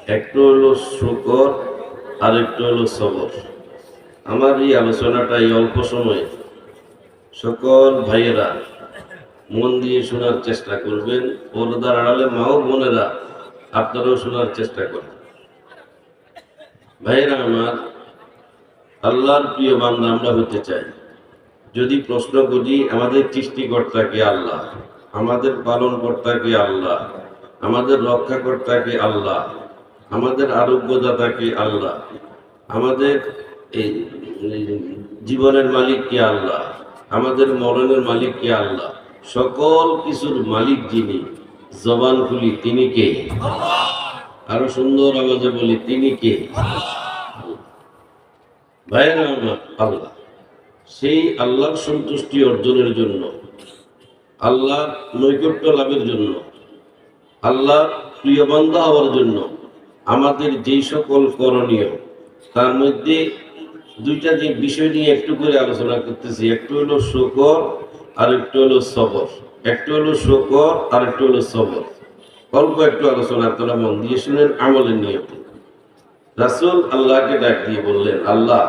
একটু হলো শুকর আর একটু হলো সবর। আমার এই আলোচনাটা এই অল্প সময়ে সকল ভাইয়েরা মন দিয়ে শোনার চেষ্টা করবেন। পর্দার আড়ালে মাও বোনেরা আপনারাও শোনার চেষ্টা করবেন। ভাইয়েরা আমার, আল্লাহর প্রিয় বান্দা আমরা হতে চাই। যদি প্রশ্ন করি আমাদের সৃষ্টিকর্তা কে আল্লাহ, আমাদের পালনকর্তা কে আল্লাহ, আমাদের রক্ষাকর্তা কে আল্লাহ, আমাদের আরোগ্যদাতা কে আল্লাহ, আমাদের এই জীবনের মালিক কে আল্লাহ, আমাদের মরণের মালিক কে আল্লাহ, সকল কিছুর মালিক যিনি, জবান খুলি তিনি কে? আরো সুন্দর আওয়াজে বলি তিনি কে? ভাইয়েরা আমার, আল্লাহ। সেই আল্লাহর সন্তুষ্টি অর্জনের জন্য, আল্লাহর নৈকট্য লাভের জন্য, আল্লাহর প্রিয় বান্দা হওয়ার জন্য আমাদের যেই সকল করণীয়, তার মধ্যে দুইটা যে বিষয় নিয়ে একটু করে আলোচনা করতেছি। একটু হলো শুকর আর একটু হলো সবর। একটু হলো শুকর আর একটু হলো সবর। অল্প একটু আলোচনা আপনারা মন দিয়ে শুনেন আমলের নিয়ম। রাসূল আল্লাহকে ডাক দিয়ে বললেন, আল্লাহ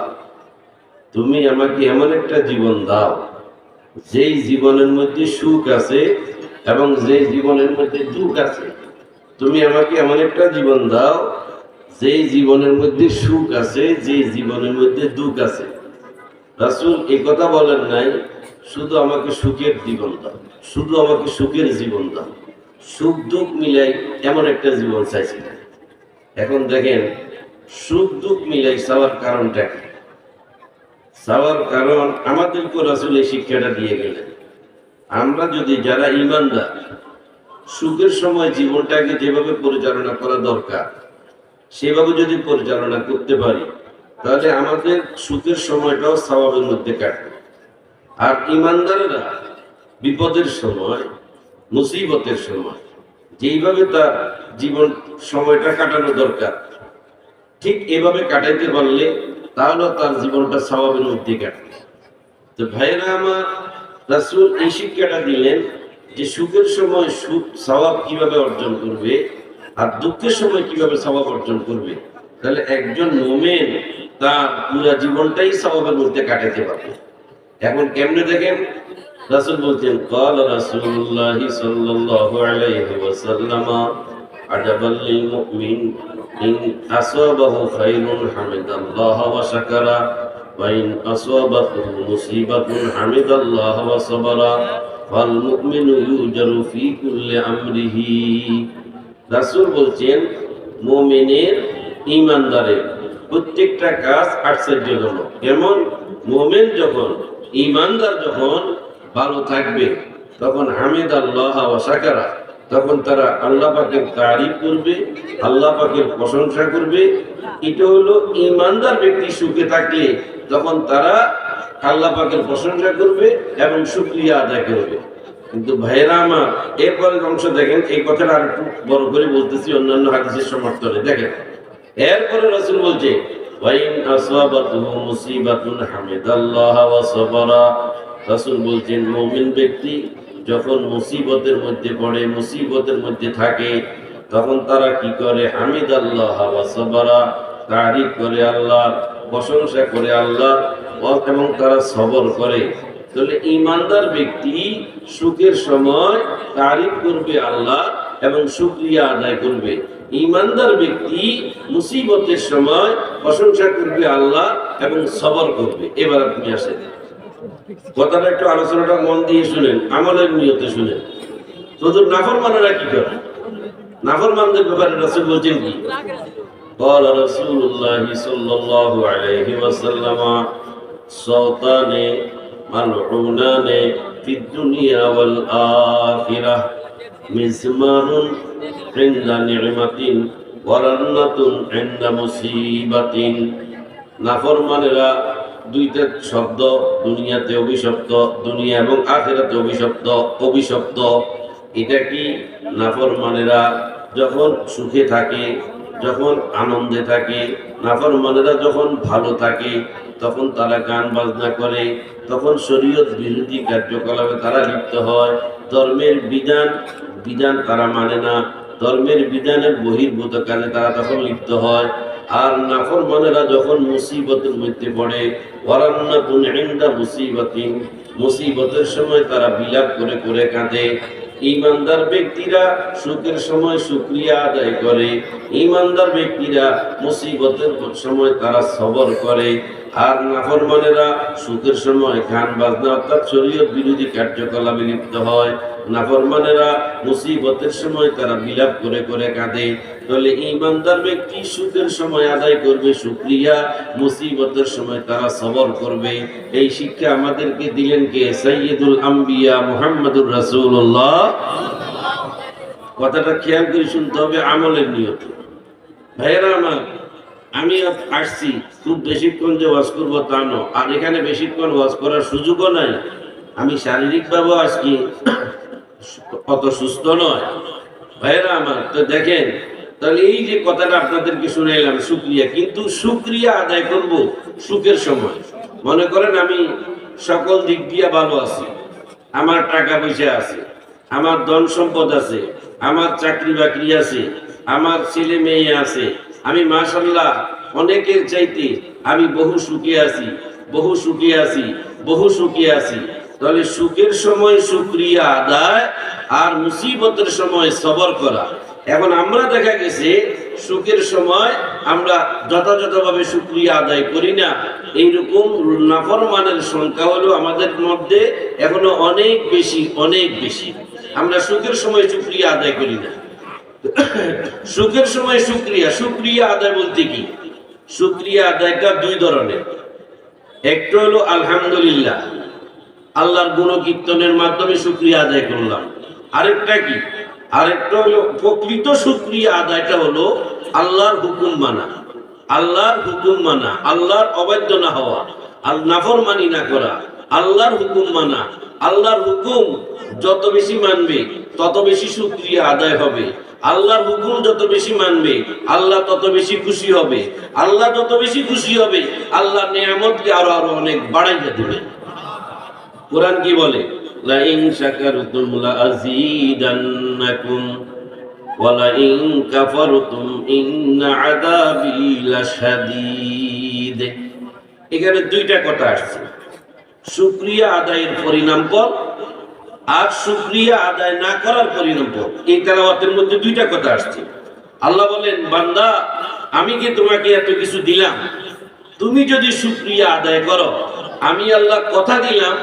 তুমি আমাকে এমন একটা জীবন দাও যেই জীবনের মধ্যে সুখ আছে এবং যেই জীবনের মধ্যে দুঃখ আছে। তুমি আমাকে এমন একটা জীবন দাও যেই জীবনের মধ্যে সুখ আছে, যেই জীবনের মধ্যে দুঃখ আছে। রাসূল এই কথা বলেন নাই শুধু আমাকে সুখের জীবন দাও, শুধু আমাকে সুখের জীবন দাও, সুখ দুঃখ মিলাই এমন একটা জীবন চাইছিলেন। এখন দেখেন সুখ দুঃখ মিলাই চাওয়ার কারণটা কি? চাওয়ার কারণ আমাদেরকে রাসূল এই শিক্ষাটা দিয়ে গেলেন। আমরা যদি যারা ঈমানদার, সুখের সময় জীবনটাকে যেভাবে পরিচালনা করা দরকার সেভাবে যদি পরিচালনা করতে পারি, তাহলে আমাদের সুখের সময়টাও সওয়াবের মধ্যে কাটবে। আর ঈমানদারেরা বিপদের সময়, মুসিবতের সময় যেইভাবে তার জীবন সময়টা কাটানো দরকার, ঠিক এভাবে কাটাইতে পারলে তাহলে তার জীবনটা সওয়াবের মধ্যে কাটবে। তো ভাইয়েরা আমার, রাসূল এই শিক্ষাটা দিলেন যে সুখের সময় সুখ সওয়াব কিভাবে অর্জন করবে আর দুঃখের সময় কিভাবে সওয়াব অর্জন করবে। তাহলে একজন মুমিন তার পুরো জীবনটাই সওয়াবের মধ্যে কাটাতে পারবে। এখন কেমনে দেখেন, রাসূল বলছেন, ক্বালা রাসূলুল্লাহ সাল্লাল্লাহু আলাইহি ওয়াসাল্লাম, আজাবাল লিল মুমিন ইন আসাবাহু খায়রুন হামিদাল্লাহ ওয়া শাকারা ওয়া ইন আসাবাহু মুসিবাতুন হামিদাল্লাহ ওয়া সাবারা ফাল মুমিনু ইউজারু ফি কুল্লি আমরিহি। রাসূল বলছেন, মুমিনের, ঈমানদারের প্রত্যেকটা কাজ আশ্চর্যজনক। যেমন মুমিন যখন, ঈমানদার যখন ভালো থাকবে তখন হামিদাল্লাহ ওয়া শাকারা, তখন তারা আল্লাহ পাকের তারিফ করবে, আল্লাহ পাকের প্রশংসা করবে। এটা হলো ঈমানদার ব্যক্তি সুখে থাকলে তখন তারা আল্লাহ পাকের প্রশংসা করবে এবং শুকরিয়া আদায় করবে। কিন্তু ভাইয়েরা আমার, এরপরের অংশ দেখেন, এই কথাটা আর একটু বড় করে বলতেছি অন্যান্য হাদিসের সমর্থনে। দেখেন এরপরে রাসূল বলছে, ওয়াইন আসাবাতুহু মুসিবাতুন হামিদাল্লাহ ওয়া সাবারা। রাসূল বলছেন মুমিন ব্যক্তি যখন মুসিবতের মধ্যে পড়ে, মুসিবতের মধ্যে থাকে, তখন তারা কি করে? হামিদাল্লাহ ওয়া সাবারা, তারিফ করে আল্লাহ, প্রশংসা করে আল্লাহ এবং তারা সবর করে। তাহলে ঈমানদার ব্যক্তি সুখের সময় তারিফ করবে আল্লাহ এবং শুকরিয়া আদায় করবে। ঈমানদার ব্যক্তি মুসিবতের সময় প্রশংসা করবে আল্লাহ এবং সবর করবে। এবার আপনি আসেন, কথাটা একটু আলোচনাটা মন দিয়ে শুনেন, আমলের নিয়তে শুনেন। শুধু নাফরমানেরা কি করে? নাফরমানদের ব্যাপারে রাসূল বলছেন কি? قال رسول الله صلى الله عليه وسلم صوتان ملعونان في الدنيا والآخرة مزمار عند نعمة ورنة عند مصيبة। নাফরমানেরা দুইটা শব্দ, দুনিয়াতে অভিশপ্ত, দুনিয়া এবং আখিরাতে অভিশপ্ত। অভিশপ্ত এটা কি? নাফরমানেরা যখন সুখে থাকে, যখন আনন্দে থাকে, নাফরমানেরা যখন ভালো থাকে, তখন তারা গান বাজনা করে, তখন শরীয়ত বিরোধী কার্যকলাপে তারা লিপ্ত হয়, ধর্মের বিধান তারা মানে না, ধর্মের বিধানের বহির্ভূত কাজে তারা তখন লিপ্ত হয়। আর নাফরমানেরা যখন মুসিবতের মধ্যে পড়ে, ওয়ারান্নাতুন ইনদা মুসিবাতিন, মুসিবতের সময় তারা বিলাপ করে করে কাঁদে। ঈমানদার ব্যক্তিরা সুখের সময় শুকরিয়া আদায় করে, ঈমানদার ব্যক্তিরা মুসিবতের সময় তারা সবর করে। আর নাফরমানেরা সুখের সময় গান বাজনা অর্থাৎ শরীয়ত বিরোধী কার্যকলাপে লিপ্ত হয়। নাফরমানেরা মুসিবতের সময় তারা বিলাপ করে করে কাঁদে। তাহলে ঈমানদার ব্যক্তি সুখের সময় আদায় করবে শুকরিয়া, মুসিবতের সময় তারা সবর করবে। এই শিক্ষা আমাদেরকে দিলেন কে? সাইয়্যিদুল আম্বিয়া মুহাম্মদুর রাসূলুল্লাহ। কথাটা খেয়াল করে শুনতে হবে আমলের নিয়ত। ভাইয়েরা আমার, আমি আসছি খুব বেশিক্ষণ যে ওয়াজ করবো তা নয়, আর এখানে বেশিক্ষণ ওয়াজ করার সুযোগও নাই। আমি শারীরিকভাবে আজকে অত সুস্থ নয়। ভাইয়েরা আমার, তো দেখেন, তাহলে এই যে কথাটা আপনাদেরকে শুনাইলাম শুকরিয়া, কিন্তু শুকরিয়া আদায় করব সুখের সময়। মনে করেন আমি সকল দিক দিয়ে ভালো আছি, আমার টাকা পয়সা আছে, আমার ধন সম্পদ আছে, আমার চাকরি বাকরি আছে, আমার ছেলে মেয়ে আছে, আমি মাশাআল্লাহ অনেকের চাইতে আমি বহু সুখে আছি, বহু সুখে আছি, বহু সুখে আছি। তাহলে সুখের সময় শুকরিয়া আদায় আর মুসিবতের সময় সবর করা। এখন আমরা দেখা গেছে সুখের সময় আমরা যথাযথভাবে শুকরিয়া আদায় করি না। এইরকম নাফরমানের সংখ্যা হলো আমাদের মধ্যে এখনো অনেক বেশি, অনেক বেশি। আমরা সুখের সময় শুকরিয়া আদায় করি না। সুখের সময় শুকরিয়া, শুকরিয়া আদায় বলতে কি? শুকরিয়া আদায়টা দুই ধরনের। একটা হলো আলহামদুলিল্লাহ, আল্লাহর গুণকীর্তনের মাধ্যমে শুকরিয়া আদায় করলাম। আরেকটা কি? আরেকটা হলো প্রকৃত শুকরিয়া আদায়টা হলো আল্লাহর হুকুম মানা, আল্লাহর হুকুম মানা, আল্লাহর অবাধ্য না হওয়া, আর নাফরমানি না করা, আল্লাহর হুকুম মানা। আল্লাহর হুকুম যত বেশি মানবে তত বেশি শুকরিয়া আদায় হবে। আল্লাহর হুকুম যত বেশি মানবে আল্লাহ তত বেশি খুশি হবে। আল্লাহ যত বেশি খুশি হবে আল্লাহ নিয়ামতকে আরো আরো অনেক বাড়াইয়া দিবে। কোরআন কি বলে? লা ইন শাকারতুম লা আযীদান্নাকুম ওয়া লা ইন কাফারতুম ইন্না আযাবি লাশাদীদ। এখানে দুইটা কথা আসছে, শুকরিয়া আদায়ের পরিণাম পর আর শুকরিয়া আদায় না করার পরিণাম পর। এই তেলাওয়াতের মধ্যে দুইটা কথা আসছে। আল্লাহ বলেন, বান্দা আমি কি তোমাকে এত কিছু দিলাম, তুমি যদি শুকরিয়া আদায় করো আমি আল্লাহ কথা দিলাম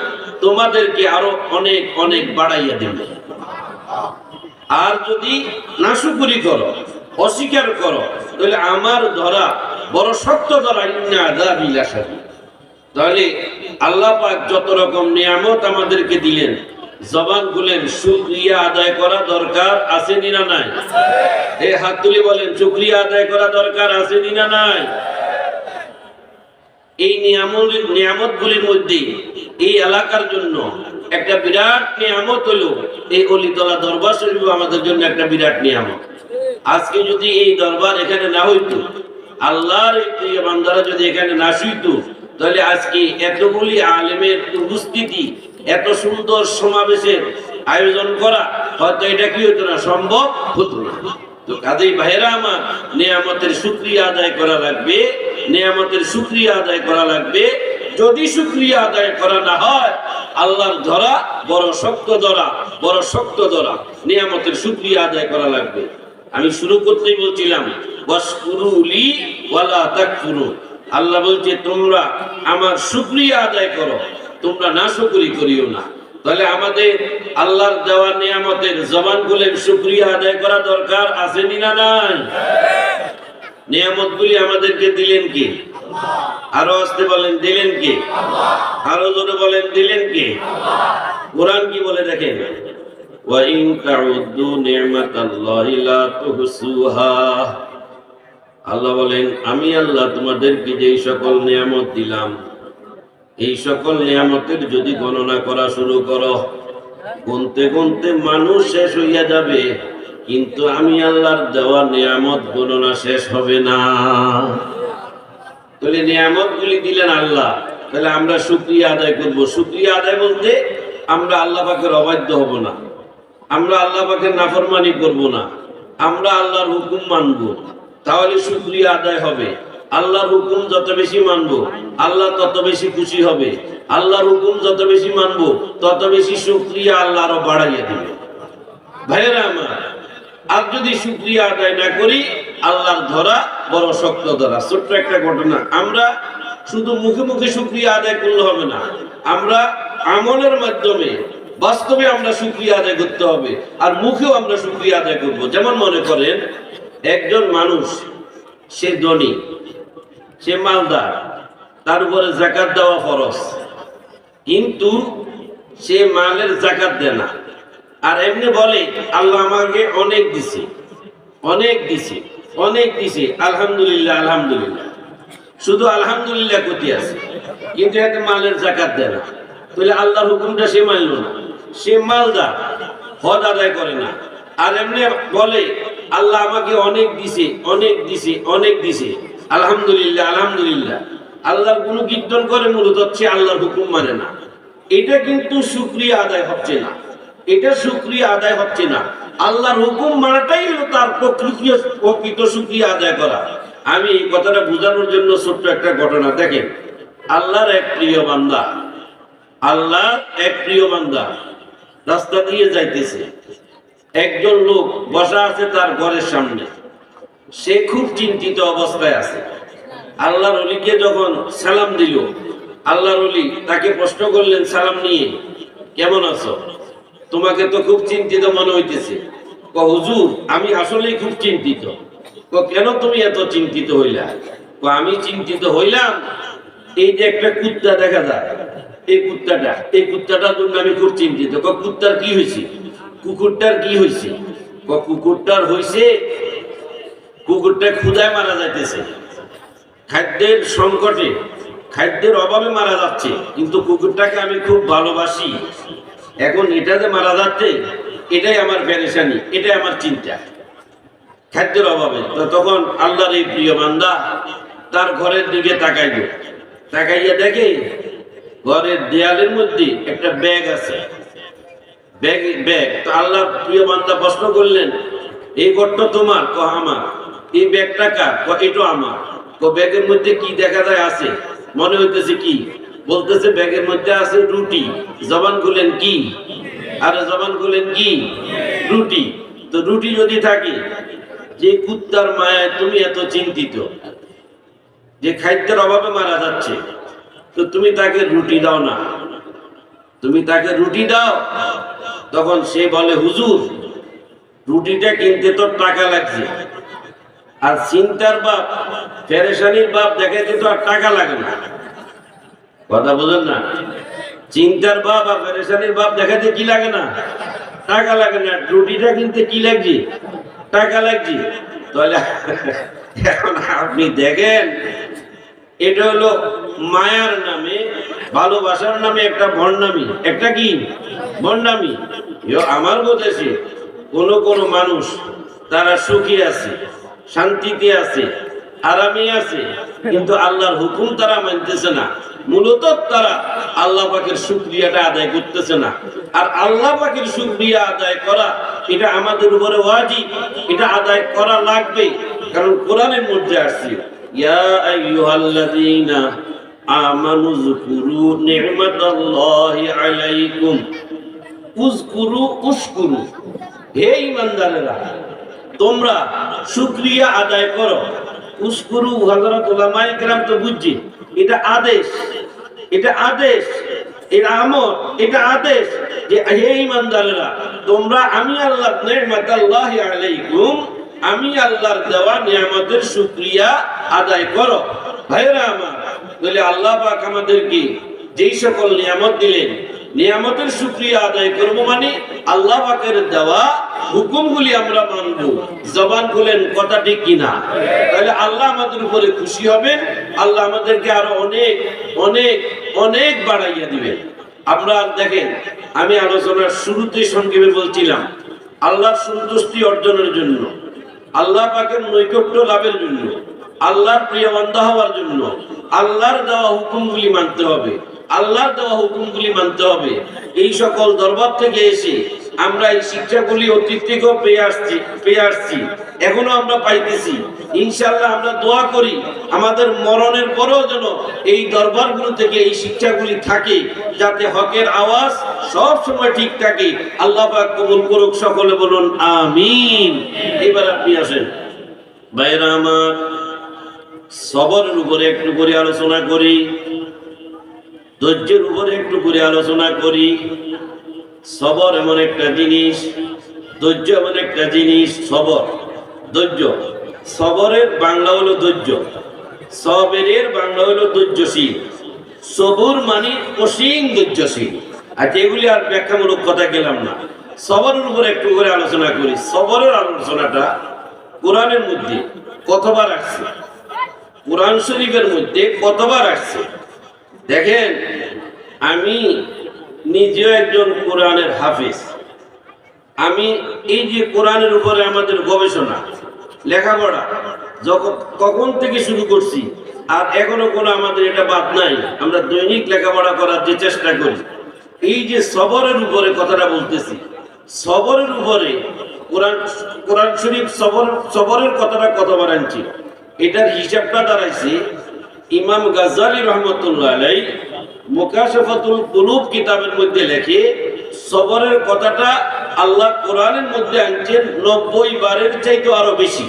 তোমাদেরকে আরো অনেক অনেক বাড়াইয়া দেব। আর যদি নাশুকরি করো, অস্বীকার করো, তাহলে আমার ধরা বড় শক্ত ধরা। ইন্না আযাবি লাশাদীদ। তাহলে আল্লাহ পাক যত রকম নিয়ামত আমাদেরকে দিলেন, জবান খুলেন শুকরিয়া আদায় করা দরকার আছে না নাই? এই হাত তুলে বলেন শুকরিয়া আদায় করা দরকার আছে না নাই? এই নিয়ামতগুলির মধ্যে এই এলাকার জন্য একটা বিরাট নিয়ামত হলো এই অলিতলা দরবার শরীফ আমাদের জন্য একটা বিরাট নিয়ামত। আজকে যদি এই দরবার এখানে না হইতো, আল্লাহর এই বান্দারা যদি এখানে না শুইতো, তাহলে আজকে এতগুলি আলেমের উপস্থিতি, এত সুন্দর সমাবেশের আয়োজন করা হয়তো এটা কি হতো না, সম্ভব হতো না। তো কাজেই ভাইরা আমার, নিয়ামতের শুকরিয়া আদায় করা লাগবে, নিয়ামতের শুকরিয়া আদায় করা লাগবে। যদি শুকরিয়া আদায় করা না হয় আল্লাহর ধরা বড় শক্ত ধরা, বড় শক্ত ধরা। নিয়ামতের শুকরিয়া আদায় করা লাগবে। আমি শুরু করতেই বলছিলাম ওয়াশকুরুলি ওয়ালা তাকফুরু। আল্লাহ বলছে তোমরা আমার শুকরিয়া আদায় করো, তোমরা নাশুকরি করিও না। তাহলে আমাদের আল্লাহর দেওয়া নিয়ামতের জবান খুলে শুকরিয়া আদায় করা দরকার আছে না নাই? নিয়ামতগুলি আমাদেরকে দিলেন কে? আরো আসতে বলেন দিলেন কে? আরো জোরে বলেন দিলেন কে? কোরআন কি বলে দেখেন, ওয়া ইন তাউদ্দু নি'মাতাল্লাহি লা তুহসুহা। আল্লাহ বলেন আমি আল্লাহ তোমাদেরকে যেই সকল নিয়ামত দিলাম, এই সকল নিয়ামতের যদি গণনা করা শুরু করো, গুনতে গুনতে মানুষ শেষ হইয়া যাবে, কিন্তু আমি আল্লাহর দেওয়া নিয়ামত গণনা শেষ হবে না। তাহলে নিয়ামতগুলি দিলেন আল্লাহ, তাহলে আমরা শুকরিয়া আদায় করব। শুকরিয়া আদায় বলতে আমরা আল্লাহ পাকের অবাধ্য হব না, আমরা আল্লাহ পাকের নাফরমানি করব না, আমরা আল্লাহর হুকুম মানবো, তাহলে শুকরিয়া আদায় হবে। আল্লাহর হুকুম যত বেশি মানবো, আল্লাহ তত বেশি খুশি হবে। আল্লাহর হুকুম যত বেশি মানবো, তত বেশি শুকরিয়া আল্লাহ আরো বাড়াইয়া দিবে। ভাইয়েরা আমার, আর যদি শুকরিয়া আদায় না করি, আল্লাহর ধরা বড় শক্ত ধরা। ছোট্ট একটা ঘটনা, আমরা শুধু মুখে মুখে শুকরিয়া আদায় করলে হবে না, আমরা আমলের মাধ্যমে বাস্তবে আমরা শুকরিয়া আদায় করতে হবে, আর মুখেও আমরা শুকরিয়া আদায় করব। যেমন মনে করেন একজন মানুষ, সে ধনী, সে মালদার, তার উপরে যাকাত দেওয়া ফরজ, কিন্তু সে মালের যাকাত দেয় না, আর এমনি বলে আল্লাহ আমাকে অনেক দিছে, অনেক দিছে, অনেক দিছে, আলহামদুলিল্লাহ আলহামদুলিল্লাহ, শুধু আলহামদুলিল্লাহ করতে আছে, কিন্তু এতে মালের যাকাত দেয় না। তাহলে আল্লাহর হুকুমটা সে মানল না, সে মালদার, হজ আদায় করে না, আর এমনি বলে আল্লাহ আমাকে অনেক দিছে, অনেক দিছে, অনেক দিছে, আলহামদুলিল্লাহ আলহামদুলিল্লাহ। আল্লাহর কোনো কীর্তন করে, মূলত হচ্ছে আল্লাহর হুকুম মানে না। এটা কিন্তু শুকরিয়া আদায় হচ্ছে না, এটা শুকরিয়া আদায় হচ্ছে না। আল্লাহর হুকুম মানাটাই হলো তার প্রকৃত শুকরিয়া আদায় করা। আমি এই কথাটা বোঝানোর জন্য ছোট্ট একটা ঘটনা দেখেন। আল্লাহর এক প্রিয় বান্দা, আল্লাহর এক প্রিয় বান্দা রাস্তা দিয়ে যাইতেছে, একজন লোক বসা আছে তার ঘরের সামনে, সে খুব চিন্তিত অবস্থায় আছে। আল্লাহর ওলিকে যখন সালাম দিল, আল্লাহর ওলি তাকে প্রশ্ন করলেন সালাম নিয়ে, কেমন আছো? তোমাকে তো খুব চিন্তিত মনে হইতেছে। হুজুর আমি আসলেই খুব চিন্তিত। কেন তুমি এত চিন্তিত হইলা? আমি চিন্তিত হইলাম, এই যে একটা কুত্তা দেখা যায়, এই কুত্তাটার জন্য আমি খুব চিন্তিত। কুত্তার কি হয়েছে? কুকুরটার কি হয়েছে? কুকুরটার হয়েছে, কুকুরটা ক্ষুধায় মারা যাইতেছে, খাদ্যের সংকটে, খাদ্যের অভাবে মারা যাচ্ছে, কিন্তু কুকুরটাকে আমি খুব ভালোবাসি। এখন এটা যে মারা যাচ্ছে, এটাই আমার পেরেশানি, এটাই আমার চিন্তা, খাদ্যের অভাবে। তো তখন আল্লাহর এই প্রিয় বান্দা তার ঘরের দিকে তাকাইল, তাকাইয়া দেখে ঘরের দেয়ালের মধ্যে একটা ব্যাগ আছে, ব্যাগ। তো আল্লাহর প্রিয় বান্দা প্রশ্ন করলেন, এই ঘরটা তোমার? আমার। এই ব্যাগটা কার? এটা আমার। ব্যাগের মধ্যে কি দেখা যায় আছে? মনে হইতেছে কি? বলতেছে ব্যাগের মধ্যে আছে রুটি। জবান খুলেন কি? আর জবান খুলেন কি? রুটি। তো রুটি যদি থাকে, যে কুত্তার মায়ায় তুমি এত চিন্তিত, যে খাদ্যের অভাবে মারা যাচ্ছে, তো তুমি তাকে রুটি দাও না, তুমি তাকে রুটি দাও। তখন সে বলে, হুজুর রুটিটা কিনতে তো টাকা লাগছে, আর চিন্তার বাপ, পেরেশানির বাপ দেখাইতে তো আর টাকা লাগে না। কথা বোঝেন না? চিন্তার বাপ আর পেরেশানির বাপ দেখাইতে কি লাগে না? টাকা লাগে না। রুটিটা কিনতে কি লাগছে? টাকা লাগছে। তাহলে এখন আপনি দেখেন, এটা হলো মায়ার নামে, ভালোবাসার নামে একটা ভণ্ডামি, একটা কি ভণ্ডামি। আমার বোধেছে কোন মানুষ তারা সুখী আছে, শান্তিতে আছে, আরামে আছে, কিন্তু আল্লাহর হুকুম তারা মানতেছে না। মূলত তারা আল্লাহ পাকের শুকরিয়াটা আদায় করতেছে না। আর আল্লাহ পাকের শুকরিয়া আদায় করা, এটা আমাদের উপরে ওয়াজিব, এটা আদায় করা লাগবে। কারণ কোরআনের মধ্যে আসছে, ইয়া আইয়ুহাল্লাযীনা আমানু যকুরু নি'মাতাল্লাহি আলাইকুম উযকুরু উশকুরু। হে ঈমানদারেরা, তোমরা শুকরিয়া আদায় করো। উশকুরু, হযরত উলামায়ে কেরাম তো বুঝছি, এটা আদেশ, এটা আদেশ, এটা আমর, এটা আদেশ যে হে ঈমানদারেরা, তোমরা আমি আল্লাহর নি'মাতাল্লাহি আলাইকুম, আমি আল্লাহর দেওয়া নিয়ামতের শুকরিয়া আদায় করো। ভাইরা আমার, বলে আল্লাহ পাক আমাদেরকে যেই সকল নিয়ামত দিলেন, নিয়ামতের শুকরিয়া আদায় করব, মানে আল্লাহ পাকের দেওয়া হুকুমগুলি আমরা মানব। জবান খুলেন, কথা ঠিক কিনা? তাহলে আল্লাহ আমাদের উপরে খুশি হবেন, আল্লাহ আমাদেরকে আরো অনেক অনেক অনেক বাড়াইয়া দিবেন। আমরা দেখেন, আমি আলোচনার শুরুতে সংক্ষেপে বলছিলাম, আল্লাহর সন্তুষ্টি অর্জনের জন্য, আল্লাহ পাকের নৈকট্য লাভের জন্য, আল্লাহর প্রিয় বান্দা হওয়ার জন্য আল্লাহর দেওয়া হুকুমগুলি মানতে হবে, আল্লাহর দেওয়া হুকুমগুলি মানতে হবে। এই সকল দরবার থেকে এসে আমরা এই শিক্ষাগুলি অতীত থেকেও পেয়ে আসছি, এখনো আমরা পাইতেছি। ইনশাআল্লাহ আমরা দোয়া করি আমাদের মরণের পরেও যেন এই দরবারগুলো থেকে এই শিক্ষাগুলি থাকে, যাতে হকের আওয়াজ সব সময় ঠিক থাকে। আল্লাহ পাক কবুল করুক, সকলে বলুন আমিন। এবার আপনি আসেন ভাইরা আমার, সবরের উপরে একটু করে আলোচনা করি, ধৈর্যের উপরে একটু করে আলোচনা করি। সবর এমন একটা জিনিস, ধৈর্য এমন একটা জিনিস। সবর, ধৈর্য, সবরের বাংলা হলো ধৈর্য, সবেরের বাংলা হলো ধৈর্যশীল। সবুর মানে অসীম ধৈর্যশীল। আর যেগুলি আর ব্যাখ্যামূলক কথা গেলাম না, সবরের উপরে একটু করে আলোচনা করি। সবরের আলোচনাটা কোরআনের মধ্যে কতবার আসছে, কোরআন শরীফের মধ্যে কতবার আসছে দেখেন। আমি নিজেও একজন কোরআনের হাফেজ। আমি এই যে কোরআনের উপরে আমাদের গবেষণা লেখাপড়া কখন থেকে শুরু করছি, আর এখনো কোনো আমাদের এটা বাদ নাই। আমরা দৈনিক লেখাপড়া করার যে চেষ্টা করি। এই যে সবরের উপরে কথাটা বলতেছি, সবরের উপরে কোরআন শরীফ সবরের কথাটা কতবার আনছি, এটার হিসাবটা দাঁড়াইছে ইমাম গাজ্জালী রহমতুল্লাহ আলাইহি মুকাশাফাতুল কুলুব কিতাবের মধ্যে লেখে, সবরের কথাটা আল্লাহ কোরআনের মধ্যে আনছেন 90 বারের চাইতে আরো বেশি।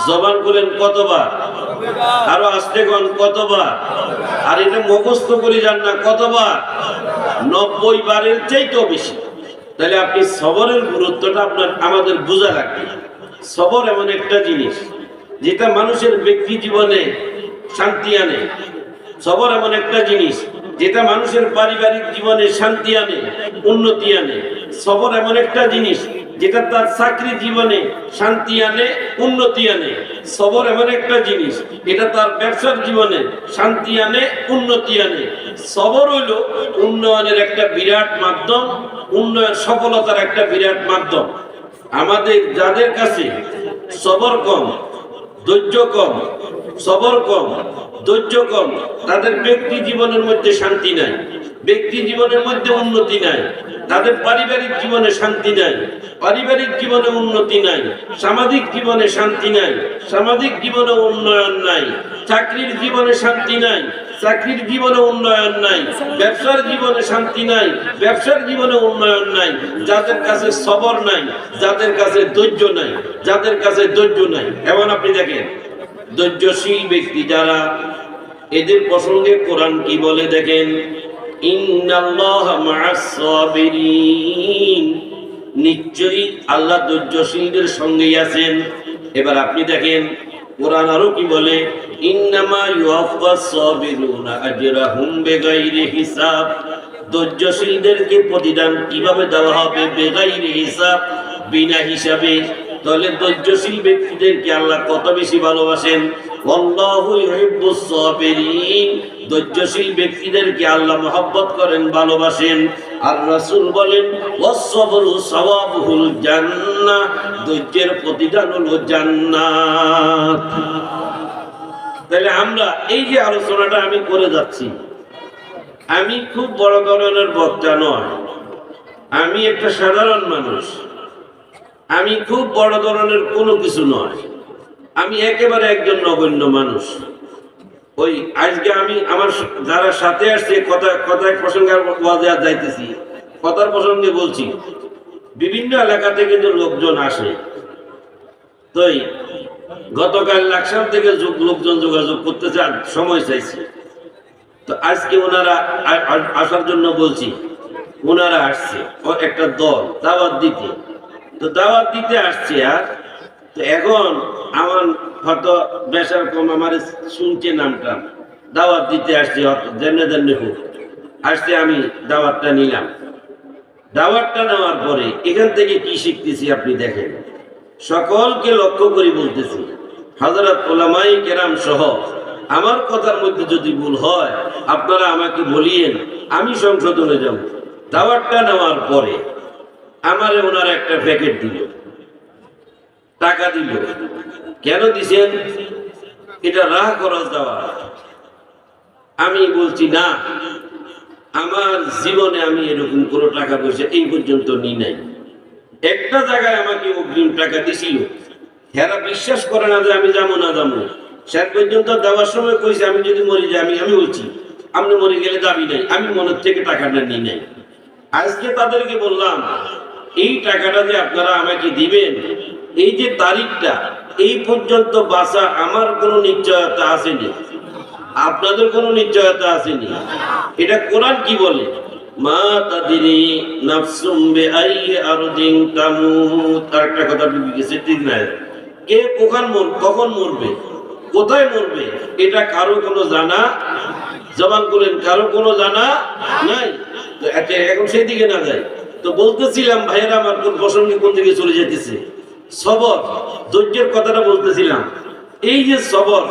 জবান করেন কতবার? আরো আস্তে কোন কতবার? আর এটা মুখস্থ করে যান না, কতবার? 90 বারের চাইতেও বেশি। তাহলে আপনি সবরের গুরুত্বটা আমাদের বোঝা লাগবে। সবর এমন একটা জিনিস যেটা মানুষের ব্যক্তি জীবনে শান্তি আনে। সবর এমন একটা জিনিস যেটা মানুষের পারিবারিক জীবনে শান্তি আনে, উন্নতি আনে। সবর এমন একটা জিনিস যেটা তার চাকরি জীবনে শান্তি আনে, উন্নতি আনে। সবর এমন একটা জিনিস এটা তার ব্যবসার জীবনে শান্তি আনে, উন্নতি আনে। সবর হইল উন্নয়নের একটা বিরাট মাধ্যম, উন্নয়ন সফলতার একটা বিরাট মাধ্যম। আমাদের যাদের কাছে সবর কম, ধৈর্য কম, সবর কম, ধৈর্য কম, তাদের ব্যক্তি জীবনের মধ্যে শান্তি নাই, ব্যক্তি জীবনের মধ্যে উন্নতি নাই, তাদের পারিবারিক জীবনে শান্তি নাই, পারিবারিক জীবনে উন্নতি নাই, সামাজিক জীবনে শান্তি নাই, সামাজিক জীবনে উন্নয়ন নাই, চাকরির জীবনে শান্তি নাই, চাকরির জীবনে উন্নয়ন নাই, ব্যবসার জীবনে শান্তি নাই, ব্যবসার জীবনে উন্নয়ন নাই। যাদের কাছে সবর নাই, যাদের কাছে ধৈর্য নাই, যাদের কাছে ধৈর্য নাই, এমন আপনি দেখেন ধৈর্যশীল ব্যক্তি যারা, এদের প্রসঙ্গে কোরআন কি বলে দেখেন, ইন্নাল্লাহা মা'আস সাবিরিন, নিশ্চয়ই আল্লাহ ধৈর্যশীলদের সঙ্গেই আছেন। এবার আপনি দেখেন কোরআন আরো কি বলে, ইন্নামা ইউওয়াফাস সাবিরুনা আজরাহুম বিগাইরি হিসাব, ধৈর্যশীলদেরকে প্রতিদান কিভাবে দেওয়া হবে? বিগাইরি হিসাব, বিনা হিসাবে। তাহলে ধৈর্যশীল ব্যক্তিদেরকে আল্লাহ কত বেশি ভালোবাসেন। আল্লাহু ইউহিব্বুস সাবিরিন, ধৈর্যশীল ব্যক্তিদেরকে আল্লাহ মহব্বত করেন, ভালোবাসেন। আর রাসূল বলেন ওয়াস-সাবরু সাওয়াবুল জান্নাহ, ধৈর্যের প্রতিদান হলো জান্নাত। তাহলে আমরা এই যে আলোচনাটা আমি করে যাচ্ছি, আমি খুব বড় ধরনের বক্তা নয়, আমি একটা সাধারণ মানুষ, আমি খুব বড় ধরনের কোনো কিছু নয়, আমি একেবারে একজন নগণ্য মানুষ। ওই আজকে আমি আমার যারা সাথে আসছে কথায় প্রসঙ্গে যাইতেছি, কথার প্রসঙ্গে বলছি, বিভিন্ন এলাকা থেকে যে লোকজন আসে, তো গতকাল লাকসাম থেকে লোকজন যোগাযোগ করতে চান, সময় চাইছে। তো আজকে ওনারা আসার জন্য বলছি, ওনারা আসছে একটা দল দাওয়াত দিতে। তো দাওয়াত দিতে আসছে, আর তো এখন আমার হয়তো বেশার কম আমার শুনছে নামটা, দাওয়াত দিতে আসছে, জেনে হোক আসছে। আমি দাওয়াতটা নিলাম। দাওয়াতটা নেওয়ার পরে এখান থেকে কি শিখতেছি আপনি দেখেন। সকলকে লক্ষ্য করে বলতেছি, হযরত উলামায়ে কেরাম সহ আমার কথার মধ্যে যদি ভুল হয় আপনারা আমাকে বলিয়েন, আমি সংশোধনে যাব। দাওয়াতটা নেওয়ার পরে আমারে ওনারা একটা প্যাকেট দিল, টাকা দিল। কেন দিছেন? এটা রাহ খরচ দেওয়া। আমি বলছি না, আমার জীবনে আমি এরকম কোনো টাকা পয়সা এই পর্যন্ত নিই নাই। একটা জায়গায় আমাকে অগ্রিম টাকা দিছিল, হেরা বিশ্বাস করে না যে আমি যাবো না যাবো, শেষ পর্যন্ত দেওয়ার সময় কইছে আমি যদি মরি যাই, আমি বলছি আপনি মরে গেলে দাবি নাই, আমি মনের থেকে টাকাটা নিই নাই। আজকে তাদেরকে বললাম এই টাকাটা যে আপনারা আমাকে দিবেন, এই যে তারিখটা এই পর্যন্ত বাঁচা আমার কোনো নিশ্চয়তা আসেনি, আপনাদের কোনো নিশ্চয়তা আসেনি। এটা কোরআন কি বলে? মা তাদিরি নাফসুম বিআই আরদিন তামুত। তার একটা কথা ডুবে গেছে, ঠিক না? কে কখন মরবে, কোথায় মরবে, এটা কারো কোনো জানা, জবান করেন, কারো কোনো জানা নাই। তো এখন সেই দিকে না যায়। তো বলতেছিলাম ভাইয়েরা আমার কোন প্রসঙ্গে কোন দিকে চলে যেতেছে, সবর ধৈর্যের কথাটা বলতেছিলাম। এই যে সবর,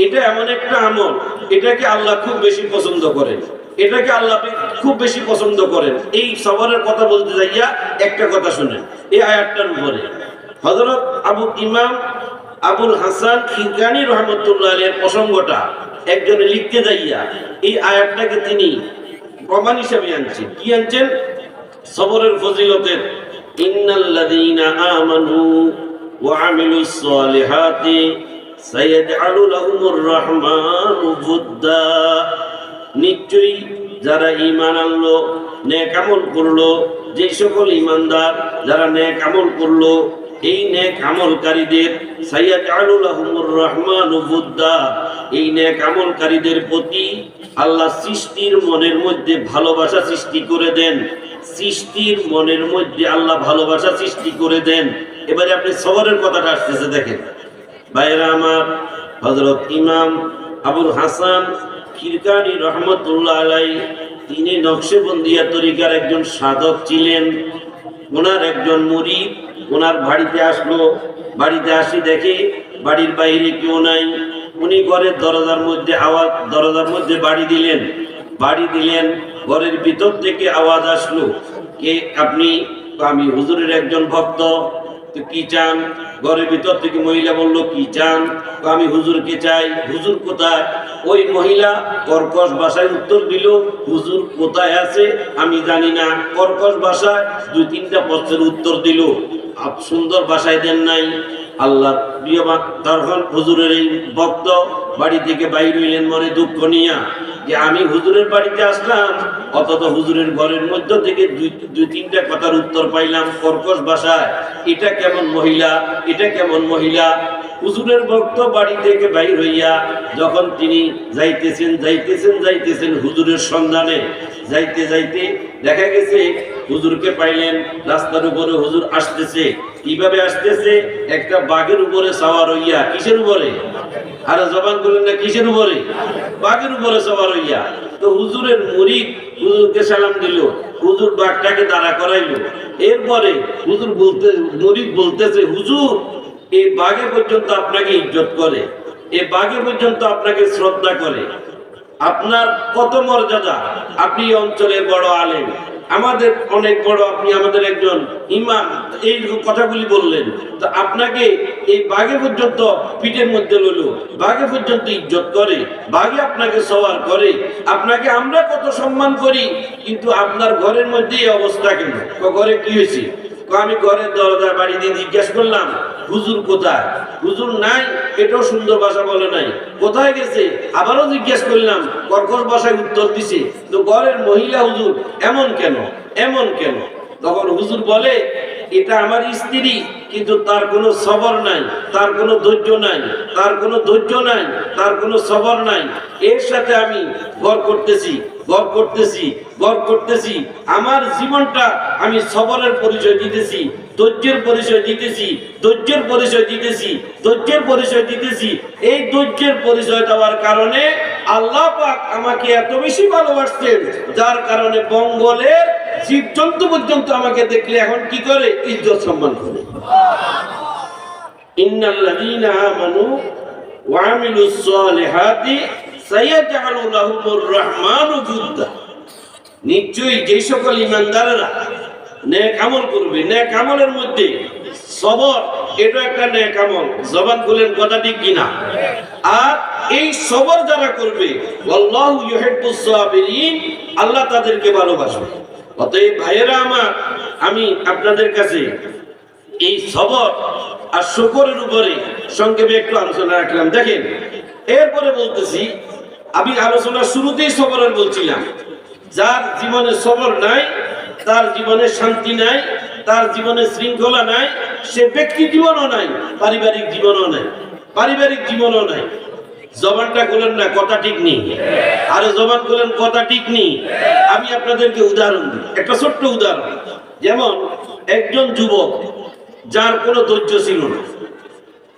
এটা এমন একটা আমল, এটাকে আল্লাহ খুব বেশি পছন্দ করেন, এটাকে আল্লাহ খুব বেশি পছন্দ করেন। এই সবরের কথা বলতে যাইয়া একটা কথা শুনেন, এই আয়াতটার উপরে হযরত ইমাম আবুল হাসান খিরকানী রহমতুল্লাহ আলাইহির প্রসঙ্গটা একজনে লিখতে যাইয়া এই আয়াতটাকে তিনি প্রমাণ হিসেবে আনছেন। কি আনছেন? সবরের ফজিলতের, ইন্নাল্লাযীনা আমানু ওয়া আমিলুস সালিহাতি সাইয়াজআলু লাহুমুর রাহমানু বুদ্দা। নিশ্চয়ই যারা ঈমান আনলো, নেক আমল করলো, যে সকল ঈমানদার যারা নেক আমল করলো, এই নেক আমলকারীদের সাইয়াজআলু লাহুমুর রাহমানু বুদ্দা, এই নেক আমলকারীদের প্রতি আল্লাহ সৃষ্টির মনের মধ্যে ভালোবাসা সৃষ্টি করে দেন, সৃষ্টির মনের মধ্যে আল্লাহ ভালোবাসা সৃষ্টি করে দেন। এবারে আপনি সবরের কথাটা আসতেছে, দেখেন ভাইরা আমার। হযরত ইমাম আবুল হাসান খিরকানী রহমতুল্লাহ আলাইহি তিনি নকশবন্দিয়া তরিকার একজন সাধক ছিলেন। ওনার একজন মুরিদ ওনার বাড়িতে আসলো, বাড়িতে আসি দেখে বাড়ির বাইরে কেউ নাই। উনি ঘরের দরজার মধ্যে বাড়ি দিলেন। ঘরের ভিতর থেকে আওয়াজ আসলো, কে আপনি? আমি হুজুরের একজন ভক্ত। তো কি চান? ঘরের ভিতর থেকে মহিলা বলল, কি চান? আমি হুজুরকে চাই। হুজুর কোথায়? ওই মহিলা কর্কশ ভাষায় উত্তর দিল, হুজুর কোথায় আছে আমি জানি না। কর্কশ ভাষায় 2-3টা প্রশ্নের উত্তর দিল, সুন্দর ভাষায় দেন নাই। আল্লাহ প্রিয় তখন হুজুরের এই ভক্ত বাড়ি থেকে বাইর হইলেন মনে দুঃখ নিয়া, যে আমি হুজুরের বাড়িতে আসলাম, অথচ হুজুরের ঘরের মধ্য থেকে 2-3টা কথার উত্তর পাইলাম কর্কশ ভাষায়। এটা কেমন মহিলা, এটা কেমন মহিলা? হুজুরের ভক্ত বাড়ি থেকে বাইর হইয়া যখন তিনি যাইতেছেন হুজুরের সন্ধানে, যাইতে দেখা গেছে হুজুরকে পাইলেন রাস্তার উপরে। হুজুর আসতেছে, কিভাবে আসতেছে? একটা বাঘের উপরে সওয়ার হইয়া। কিসের উপরে? আরে জবান করলেন না, কিসের উপরে? বাঘের উপরে সওয়ার হইয়া। তো হুজুরের মুরিদ হুজুরকে সালাম দিল, হুজুর বাঘটাকে দাঁড়া করাইলো। এরপরে মুরিদ বলতেছে, হুজুর এই বাঘে পর্যন্ত আপনাকে ইজ্জত করে, এই বাঘে পর্যন্ত আপনাকে শ্রদ্ধা করে, আপনার কত মর্যাদা, আপনি অঞ্চলের বড় আলেম, আমাদের অনেক বড়, আপনি আমাদের একজন ইমাম, এই কথাগুলি বললেন। তো আপনাকে এই বাঘে পর্যন্ত পিঠের মধ্যে লইল, বাঘে পর্যন্ত ইজ্জত করে, বাঘে আপনাকে সওয়ার করে, আপনাকে আমরা কত সম্মান করি, কিন্তু আপনার ঘরের মধ্যে এই অবস্থা কেন? ঘরে কি হয়েছে? আমি ঘরের দরজা বাড়ি দিয়ে জিজ্ঞাসা করলাম, হুজুর কোথায়? হুজুর নাই। এটাও সুন্দর ভাষা বলে নাই। কোথায় গেছে? আবারও জিজ্ঞেস করলাম, কর্কশ ভাষায় উত্তর দিছে। তো ঘরের মহিলা, হুজুর এমন কেন? তখন হুজুর বলে, এটা আমার স্ত্রী, কিন্তু তার কোনো সবর নাই, তার কোনো ধৈর্য নাই, তার কোনো সবর নাই। এর সাথে আমি ঘর করতেছি। আমার জীবনটা আমি সবরের পরিচয় দিতেছি, ধৈর্যের পরিচয় দিতেছি। এই ধৈর্যের পরিচয় দেওয়ার কারণে আল্লাহ পাক আমাকে এত বেশি ভালোবাসতেন, যার কারণে বঙ্গলের জীবজন্তু পর্যন্ত আমাকে দেখলে এখন কি করে? ইজ্জত সম্মান করে। ইন্নাল্লাযীনা আমানু ওয়া আমিলুস সালিহাতি সাইয়াজআলু লাহুমুর রাহমানু বুদ্দা। নিশ্চয়ই যে সকল ঈমানদাররা নেক আমল করবে, নেক আমলের মধ্যে সবর, এটা একটা নেক আমল। জবান খুলেন, কথা ঠিক কিনা? আর এই সবর যারা করবে, আল্লাহু ইউহিব্বুস সাবিরিন, আল্লাহ তাদেরকে ভালোবাসবে। অতএব ভাইয়েরা আমার, আমি আপনাদের কাছে এই সবর আর শুকরের উপরে সংক্ষেপে একটু আলোচনা রাখলাম। দেখেন, এরপরে বলতেছি, আমি আলোচনার শুরুতেই সবরের বলছিলাম, যার জীবনে সবর নাই, তার জীবনে শান্তি নাই, তার জীবনে শৃঙ্খলা নাই, সে ব্যক্তি জীবনও নাই, পারিবারিক জীবনও নাই, পারিবারিক জীবনও নাই। জবানটা খুলেন না, কথা ঠিক নেই। আরে জবান খুলেন, কথা ঠিক নেই। আমি আপনাদেরকে উদাহরণ দিই, একটা ছোট্ট উদাহরণ। যেমন একজন যুবক, যার কোনো ধৈর্য ছিল না,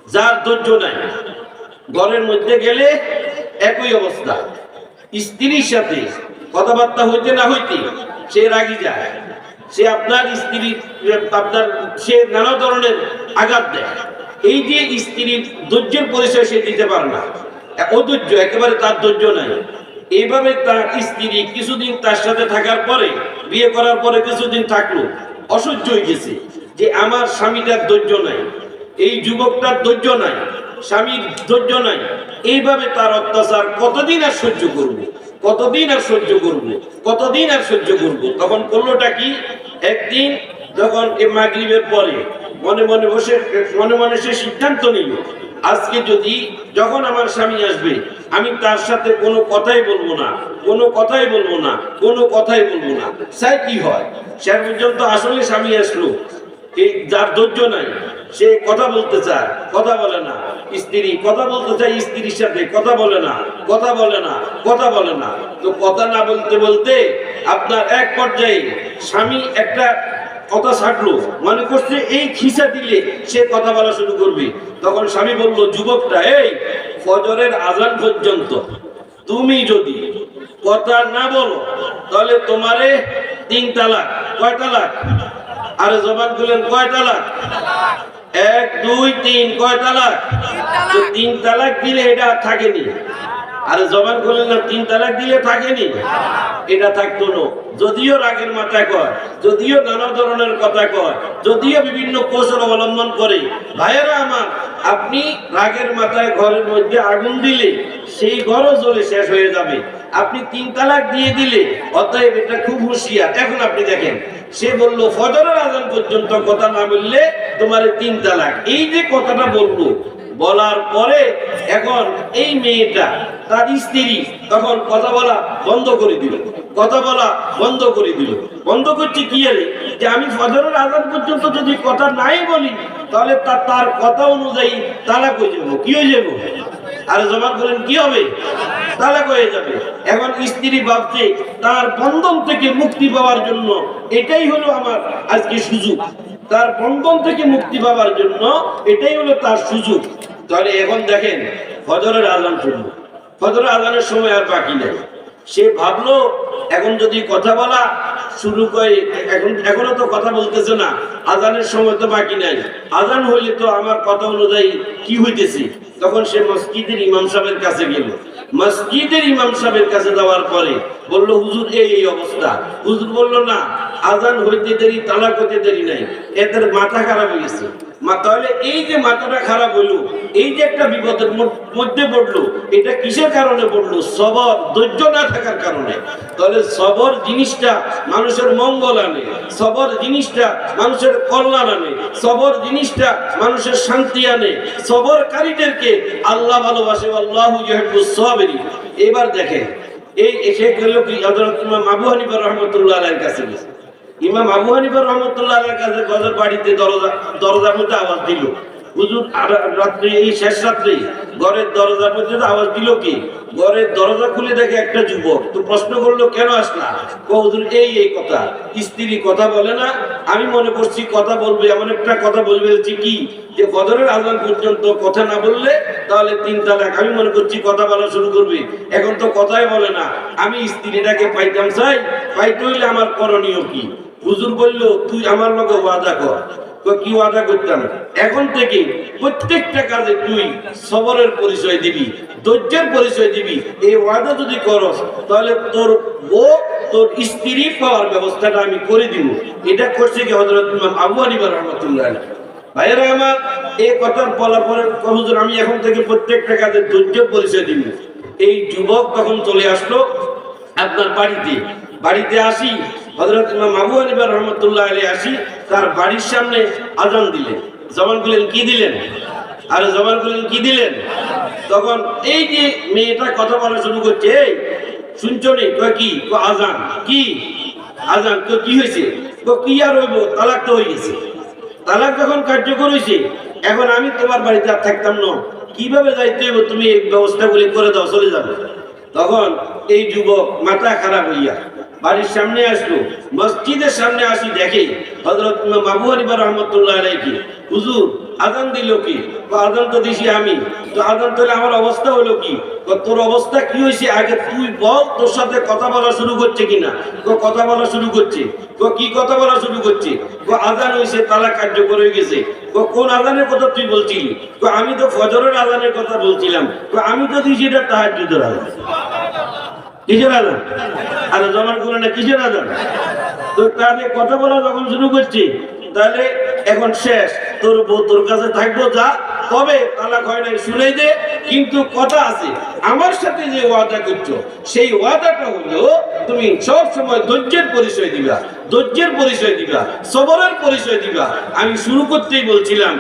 যার ধৈর্য নাই, ঘরের মধ্যে গেলে একই অবস্থা, স্ত্রীর সাথে কথাবার্তা হইতে না হইতে সে রাগি যায়, সে আপনার স্ত্রী, আপনার সে নানা ধরনের আঘাত দেয়। এই যে স্ত্রীর ধৈর্যের পরিচয় সে দিতে পারে না, অধৈর্য, একেবারে তার ধৈর্য নাই। এইভাবে তার স্ত্রী কিছুদিন তার সাথে থাকার পরে, বিয়ে করার পরে কিছুদিন থাকলো, অসহ্য হয়ে গেছে যে আমার স্বামীটার ধৈর্য নাই, এই যুবকটার ধৈর্য নাই, স্বামীর ধৈর্য নাই। এইভাবে তার অত্যাচার কতদিন আর সহ্য করবো, কতদিন আর সহ্য করবো, কতদিন আর সহ্য করবো? তখন করলোটা কি, একদিন যখন মাগরিবের পরে মনে মনে বসে, মনে মনে সে সিদ্ধান্ত নিল, আজকে যদি, যখন আমার স্বামী আসবে, আমি তার সাথে কোনো কথাই বলবো না, কোনো কথাই বলবো না, কোনো কথাই বলবো না। চাই কি হয়, শেষ পর্যন্ত আসলে স্বামী আসলো, এই যার ধৈর্য নাই, সে কথা বলতে চায়, কথা বলে না। স্ত্রী কথা বলতে চায়, স্ত্রীর সাথে কথা বলে না, কথা বলে না, কথা বলে না। তো কথা না বলতে বলতে আপনার এক পর্যায়ে স্বামী একটা কথা ছাড়লো, মনে করছে এই খিসা দিলে সে কথা বলা শুরু করবে। তখন স্বামী বলল, যুবকটা, এই ফজরের আজান পর্যন্ত তুমি যদি কথা না বলো, তাহলে তোমারে 3 তালাক। কয় তালাক? আরে জবান খুলেন, কয় তালাক? 1 2 3, কয় তালাক? 3 তালাক দিলে এটা থাকেনি। আরে জবান খুলেন না, 3 তালাক দিলে থাকেনি, এটা থাকতো না। যদিও রাগের মাথায় কয়, যদিও নানা ধরনের কথা কয়, যদিও বিভিন্ন কৌশল অবলম্বন করে, ভাইয়েরা আমার, আপনি রাগের মাথায় ঘরের মধ্যে আগুন দিলে সেই ঘরও জ্বলে শেষ হয়ে যাবে। আপনি 3 তালাক দিয়ে দিলে, অতএব এটা খুব হুঁশিয়ার। এখন আপনি দেখেন, সে বলল ফজরের আজান পর্যন্ত কথা না বললে তোমার 3 তালাক। এই যে কথাটা বললো, বলার পরে এখন এই মেয়েটা, তার স্ত্রী, তখন কথা বলা বন্ধ করে দিল, কথা বলা বন্ধ করে দিল। বন্ধ করছে কি আরে, যে আমি ফজরের আজান পর্যন্ত যদি কথা নাই বলি, তাহলে তার কথা অনুযায়ী তালাক হয়ে যাবো। কি হয়ে যাবো? আর জমা করেন, কি হবে? তালাক হয়ে যাবে। এখন স্ত্রী ভাবছে তার বন্ধন থেকে মুক্তি পাওয়ার জন্য এটাই হলো আমার আজকে সুযোগ, তার বন্ধন থেকে মুক্তি পাওয়ার জন্য এটাই হলো তার সুযোগ। তাহলে এখন দেখেন, ফজরের আজান শুনল, ফজরের আজানের সময় আর বাকি নেই। সে ভাবলো এখন যদি কথা বলা শুরু করে, এখনো তো কথা বলতেছে না, আজানের সময় তো বাকি নাই, আজান হইলে তো আমার কথা অনুযায়ী কি হইতেছে। তখন সে মসজিদের ইমাম সাহেবের কাছে গেল। মসজিদের ইমাম সাহেবের কাছে যাওয়ার পরে বলল, হুজুর এই অবস্থা। হুজুর বলল, না, আজান হইতে দেরি, তালাক হইতে দেরি নাই, এদের মাথা খারাপ হয়ে গেছে। তাহলে এই যে মাথাটা খারাপ হইলো, এই যে একটা বিপদের মধ্যে পড়লো, এটা কিসের কারণে পড়লো? সবর, ধৈর্য না থাকার কারণে। তাহলে সবর জিনিসটা মানুষের মঙ্গল আনে, সবর জিনিসটা মানুষের কল্যাণ আনে, সবর জিনিসটা মানুষের শান্তি আনে। সবরকারীদেরকে আল্লাহ ভালোবাসে, আল্লাহু ইউহিব্বুস সাবিরিন। এবার দেখেন, এই এসে গেল কি, হযরত ইমাম আবু হানিফা রাহমাতুল্লাহ আলাইহির কাছে গেছে। ইমাম আবু হানিফা রাহমাতুল্লাহ আলাইহির কাছে গজর বাড়িতে দরজার মধ্যে আওয়াজ দিল। হুজুর রাত্রে, এই শেষ রাত্রে ঘরের দরজার মধ্যে আওয়াজ দিল কি? ঘরের দরজা খুলে দেখে একটা যুবক। তো প্রশ্ন করলো, কেন আসলা? হুজুর এই কথা, স্ত্রী কথা বলে না, আমি মনে করছি কথা বলবে, এমন একটা কথা বলবে কি, যে ফজরের আজান পর্যন্ত কথা না বললে তাহলে 3 তালাক। আমি মনে করছি কথা বলা শুরু করবে, এখন তো কথাই বলে না। আমি স্ত্রীটাকে পাইতাম চাই, পাইতে হইলে আমার করণীয় কি? হুজুর বলল, তুই আমার লগে ওয়াদা কর। কি ওয়াদা করতাম? এখন থেকে প্রত্যেকটা কাজে তুই সবরের পরিচয় দিবি, ধৈর্যের পরিচয় দিবি। এই ওয়াদা যদি করস, তাহলে তোর বউ, তোর স্ত্রী পাওয়ার ব্যবস্থাটা আমি করে দিব। এটা করছে কি হযরত ইমাম আবু হানিফা রাহমাতুল্লাহ আলাইহি। ভাইয়েরা আমার, এই কথা বলার পরে হুজুর আমি এখন থেকে প্রত্যেকটা কাজে ধৈর্যের পরিচয় দিব। এই যুবক তখন চলে আসলো আপনার বাড়িতে আসি হযরত ইমাম আবু হানিফা রাহমাতুল্লাহ আলাইহি আসি তার বাড়ির সামনে আযান দিলেন। জবান খুলেন কি দিলেন? আর জবান খুলেন কি দিলেন? তখন এই যে মেয়েটা কথা বলা শুরু করছে, এই শুনছো নি? কয় কি? আযান। কি আযান? তো কি হয়েছে? তো কি আর হইব, তালাক তো হয়ে গেছে। তালাক যখন কার্যকর হয়েছে, এখন আমি তোমার বাড়িতে আর থাকতাম না, কিভাবে যাইতে হইব, তুমি এই ব্যবস্থাগুলি করে দাও, চলে যাবে। তখন এই যুবক মাথা খারাপ হইয়া বাড়ির সামনে আসলো, মসজিদের সামনে আসি দেখে হযরত ইমাম আবু হানিফা রাহমাতুল্লাহ আলাইহি, হুজুর আযান দিল কি? আযান তো দিছি আমি, তো আযান দিলে আমার অবস্থা হলো কি? তোর অবস্থা কি হয়েছে আগে তুই বল, তোর সাথে কথা বলা শুরু করছে কিনা? কথা বলা শুরু করছে। কি কথা বলা শুরু করছে? আযান হয়েছে, তালাক কার্যকর হয়ে গেছে। কোন আযানের কথা তুই বলছিলি? আমি তো ফজরের আযানের কথা বলছিলাম। আমি তো দিছি এটা তাহাজ্জুদের আযান। কিসের আযান? আর জমান করে না কিসের আযান? তো তাহলে কথা বলা যখন শুরু করছে, তাহলে এখন শেষ, তোর বউ তোর কাছে থাকবো, যা, তবে তালাক হয় নাই শুনে দে, কিন্তু কথা আছে, আমার সাথে যে ওয়াদা করছো সেই ওয়াদাটা হলো তুমি সব সময় ধৈর্যের পরিচয় দিবা, ধৈর্যের পরিচয় দিবা, সবরের পরিচয় দিবা। আমি শুরু করতেই বলছিলাম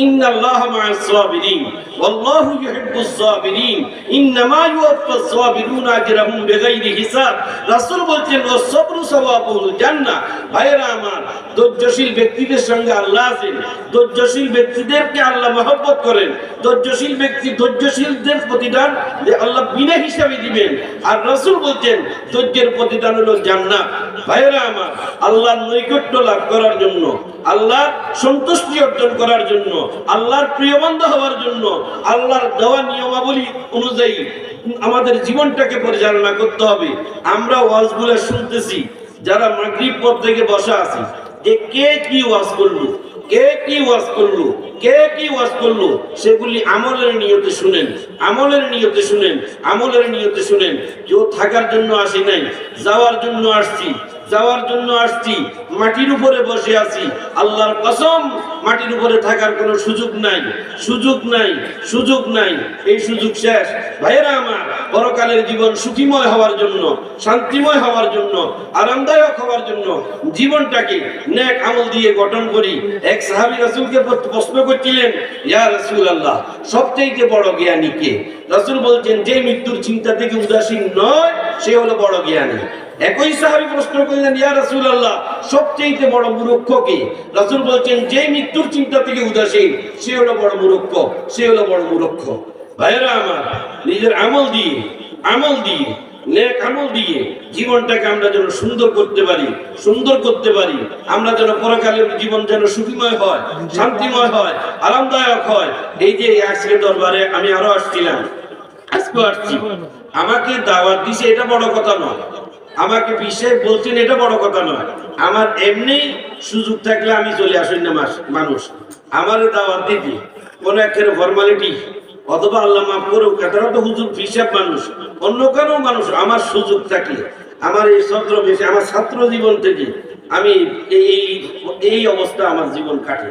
ইন্নাল্লাহা মা'আস সাবিরিন ওয়াল্লাহু ইউহিব্বুস সাবিরিন ইন্নামা ইউওয়াফাস সাবিরুনা আজরাহুম বিগাইরি হিসাব। রাসূল বলছেন ওয়াসবরু সাওয়াবুল জান্নাহ। ভাইরা আমার, ধৈর্যশীল ব্যক্তিদের সঙ্গে আল্লাহ আছেন, ধৈর্যশীল ব্যক্তিদেরকে আল্লাহ মহব্বত করেন, ধৈর্যশীলদের প্রতিদান আল্লাহ বিনা হিসাবে দিবেন। আর রাসূল বলছেন ধৈর্যের প্রতিদান হলো জান্নাত। ভাইরা আমার, আল্লাহর নৈকট্য লাভ করার জন্য, আল্লাহর সন্তুষ্টি অর্জন করার জন্য, আল্লাহর প্রিয় বান্দা হওয়ার জন্য আল্লাহর দেওয়া নিয়মাবলী অনুযায়ী আমাদের জীবনটাকে পরিচালনা করতে হবে। আমরা ওয়াজগুলো শুনতেছি, যারা মাগরিব পর থেকে বসা আছি, যে কে কি ওয়াজ করলো, কে কি ওয়াজ করলো, কে কি ওয়াজ করলো, সেগুলি আমলের নিয়তে শুনেন, আমলের নিয়তে শুনেন, আমলের নিয়তে শুনেন। কেউ থাকার জন্য আসি নাই, যাওয়ার জন্য আসছি, যাওয়ার জন্য আসছি, মাটির উপরে বসে আছি, আল্লাহর কসম মাটির উপরে থাকার কোনো সুযোগ নাই, সুযোগ নাই, সুযোগ নাই, এই সুযোগ শেষ। ভাইয়েরা আমার, পরকালের জীবন সুখীময় হওয়ার জন্য, শান্তিময় হওয়ার জন্য, আরামদায়ক হওয়ার জন্য জীবনটাকে নেক আমল দিয়ে গঠন করি। এক সাহাবী রাসূলকে প্রশ্ন করছিলেন, ইয়া রাসূলুল্লাহ, সবচেয়ে বড় জ্ঞানী কে? রাসূল বলছেন, যে মৃত্যুর চিন্তা থেকে উদাসীন নয় সে হলো বড় জ্ঞানী। একই সাহাবী প্রশ্ন করলেন, ইয়া রাসূলুল্লাহ, সবচেয়ে বড় মূর্খ কে? রাসূল বলছেন, যে মৃত্যুর চিন্তা থেকে উদাসীন সে হলো বড় মূর্খ, সে হলো বড় মূর্খ। ভাইরা আমার, নিজের আমল দিয়ে, আমল দিয়ে, নেক আমল দিয়ে জীবনটাকে আমরা যেন সুন্দর করতে পারি, সুন্দর করতে পারি। আমরা যেন পরকালের জীবন যেন সুখীময় হয়, শান্তিময় হয়, আরামদায়ক হয়। এই যে আজকে দরবারে আমি আরো আসছিলাম, আজকে আসছি, আমাকে দাওয়াত দিছে, এটা বড় কথা নয়। আমাকে বিশেষ বলছেন, এটা বড় কথা নয়। আমার এমনি সুযোগ থাকলে আমি চলে আসেন না মানুষ আমার দাওয়াত দিতে, কোন একটা ফর্মালিটি অথবা আল্লাহ মাফ করুক, তারা তো হুজুর হিসাব মানুষ, অন্য কারো মানুষ, আমার সুযোগ থাকলে আমার এই ছাত্র বেশি, আমার ছাত্র জীবন থেকে আমি এই অবস্থা আমার জীবন কাটে,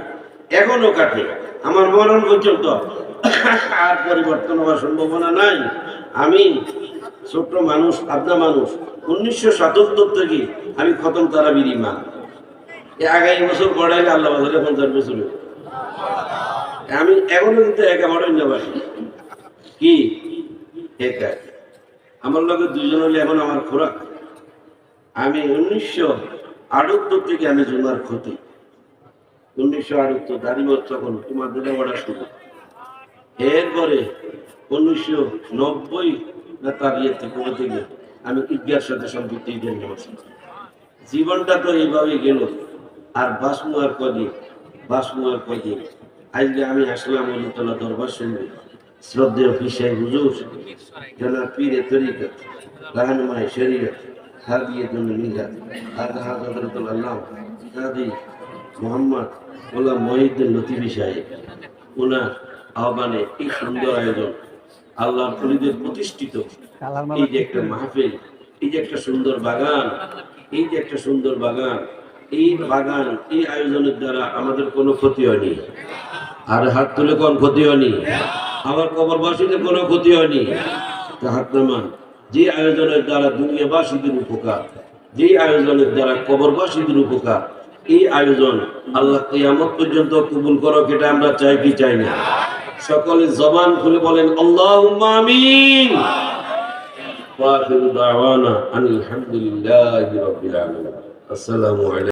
এখনো কাটে, আমার মরণ পর্যন্ত আর পরিবর্তন হওয়ার সম্ভাবনা নাই। আমি ছোট্ট মানুষ, আদনা মানুষ, 1977 থেকে আমি খতম তারাবির ইমাম। আগামী বছর পড়াইলে আল্লাহ বাজারে 50 বছর। আমি এখনো কিন্তু একা পড়াই না পারি, কি একা, আমার লগে দুইজন হলে এখন আমার খোরাক। আমি 1978 থেকে আমি জুমার ক্ষতি, 1978 দাঁড়ি তখন তোমাদের পড়া শুরু, এরপরে 1990 না তার ইয়ে থেকে আমি ঈদগার সাথে সম্পৃক্ত ঈদের নামাজ। জীবনটা তো এইভাবেই গেল। আর বাসমু আর কদিন, বাসমু আর কদিন। আজকে আমি আসলাম অলিতলা দরবার শুনবে, শ্রদ্ধেয় পিসাই হুজুর জানা পীরে তরিকত রাহনুমাই শরীয়ত হাদিয়াত মিলাদ আদা হযরতুল আল্লাহ কাজী মোহাম্মদ গোলাম মহিউদ্দিন লতিফি সাহেব, ওনার আহ্বানে এই সুন্দর আয়োজন, আল্লাহর ওলিদের প্রতিষ্ঠিত এই যে একটা মাহফিল, এই যে একটা সুন্দর বাগান, এই যে একটা সুন্দর বাগান, এই বাগান, এই আয়োজনের দ্বারা আমাদের কোনো ক্ষতি হয়নি। আর হাত তুলে কোন ক্ষতি হয়নি? আমার কবরবাসীদের কোনো ক্ষতি হয়নি। হাত নামান। যে আয়োজনের দ্বারা দুনিয়াবাসীদের উপকার, যে আয়োজনের দ্বারা কবরবাসীদের উপকার, এই আয়োজন আল্লাহ কিয়ামত পর্যন্ত কবুল করো, এটা আমরা চাই কি চাই না? সকলে জবান খুলে বলেন আল্লাহুম্মা আমিন। ওয়া আখিরু দাওয়ানা আনিল হামদুলিল্লাহি রাব্বিল আলামিন। আসসালামু আলাইকুম।